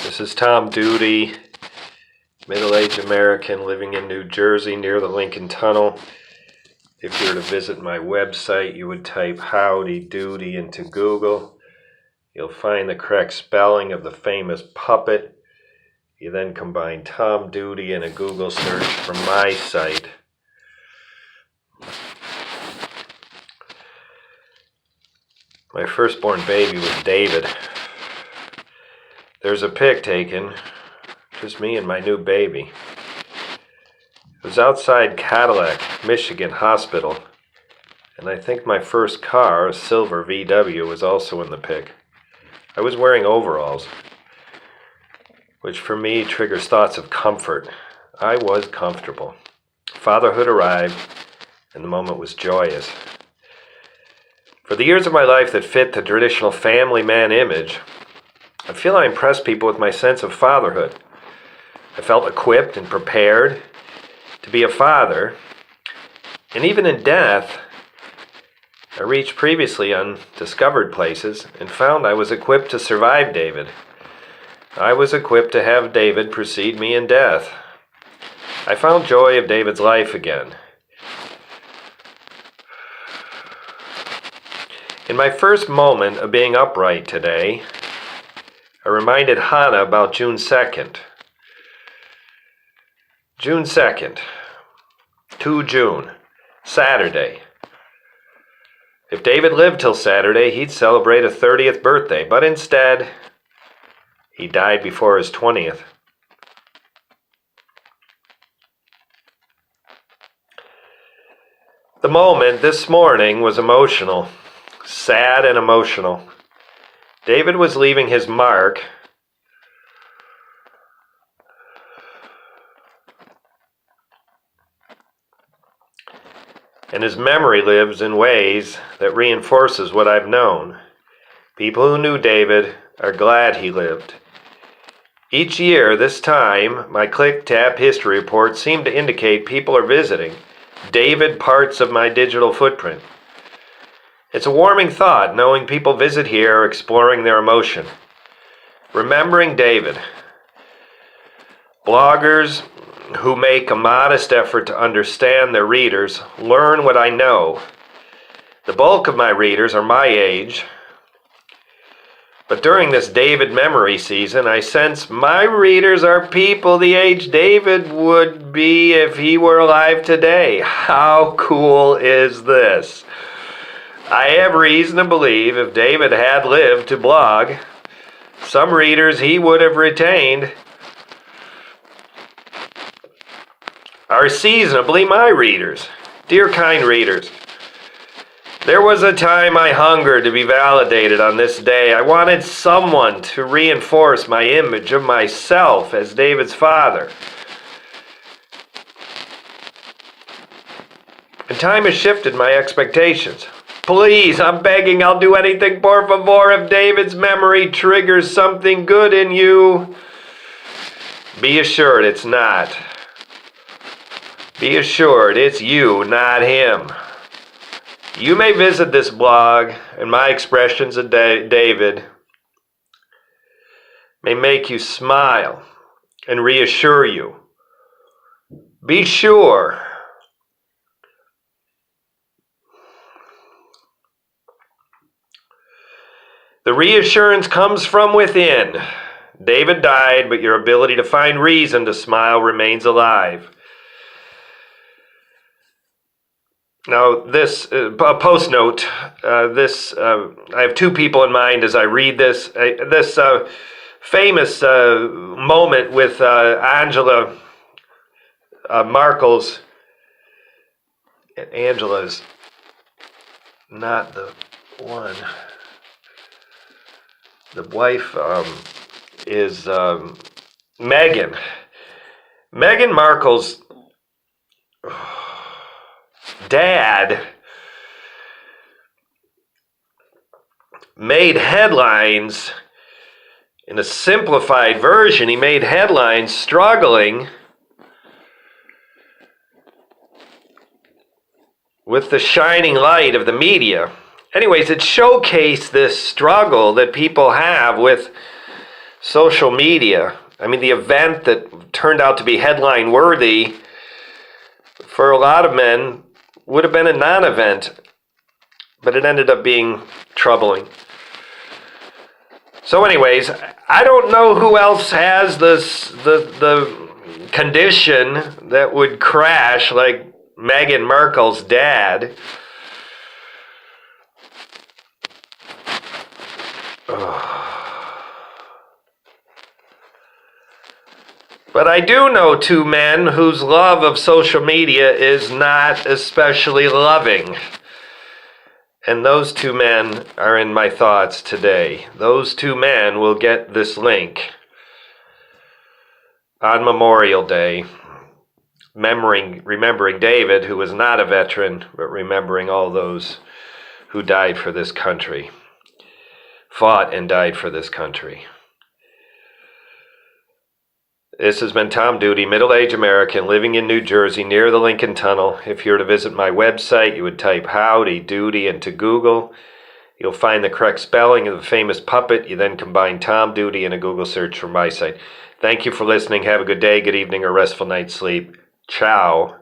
This is Tom Doody, middle-aged American living in New Jersey near the Lincoln Tunnel. If you were to visit my website, you would type Howdy Doody into Google. You'll find the correct spelling of the famous puppet. You then combine Tom Doody in a Google search from my site. My firstborn baby was David. There's a pic taken, just me and my new baby. It was outside Cadillac, Michigan Hospital, and I think my first car, a silver VW, was also in the pic. I was wearing overalls, which for me triggers thoughts of comfort. I was comfortable. Fatherhood arrived, and the moment was joyous. For the years of my life that fit the traditional family man image, I feel I impressed people with my sense of fatherhood. I felt equipped and prepared to be a father, and even in death, I reached previously undiscovered places and found I was equipped to survive David. I was equipped to have David precede me in death. I found joy of David's life again. In my first moment of being upright today, I reminded Hannah about June 2nd. June 2nd, 2 June, Saturday. If David lived till Saturday, he'd celebrate a 30th birthday, but instead, he died before his 20th. The moment this morning was emotional, sad and emotional. David was leaving his mark and his memory lives in ways that reinforces what I've known. People who knew David are glad he lived. Each year, this time, my click-tap history reports seem to indicate people are visiting David parts of my digital footprint. It's a warming thought knowing people visit here exploring their emotion. Remembering David. Bloggers who make a modest effort to understand their readers learn what I know. The bulk of my readers are my age, but during this David memory season, I sense my readers are people the age David would be if he were alive today. How cool is this? I have reason to believe if David had lived to blog, some readers he would have retained are seasonably my readers. Dear kind readers, there was a time I hungered to be validated on this day. I wanted someone to reinforce my image of myself as David's father. And time has shifted my expectations. Please, I'm begging, I'll do anything, por favor, if David's memory triggers something good in you. Be assured it's not. Be assured it's you, not him. You may visit this blog, and my expressions of David may make you smile and reassure you. Be sure. The reassurance comes from within. David died, but your ability to find reason to smile remains alive. Now, this post note. I have two people in mind as I read this. This famous moment with Angela Merkel's. Angela's not the one. The wife is Meghan. Meghan Markle's dad made headlines in a simplified version. He made headlines struggling with the shining light of the media. Anyways, it showcased this struggle that people have with social media. I mean, the event that turned out to be headline worthy for a lot of men would have been a non-event, but it ended up being troubling. So anyways, I don't know who else has the condition that would crash like Meghan Markle's dad. But I do know two men whose love of social media is not especially loving. And those two men are in my thoughts today. Those two men will get this link on Memorial Day, remembering David, who was not a veteran, but remembering all those who died for this country, fought and died for this country. This has been Tom Doody, middle-aged American living in New Jersey near the Lincoln Tunnel. If you were to visit my website, you would type Howdy Doody into Google. You'll find the correct spelling of the famous puppet. You then combine Tom Doody in a Google search for my site. Thank you for listening. Have a good day, good evening, or restful night's sleep. Ciao.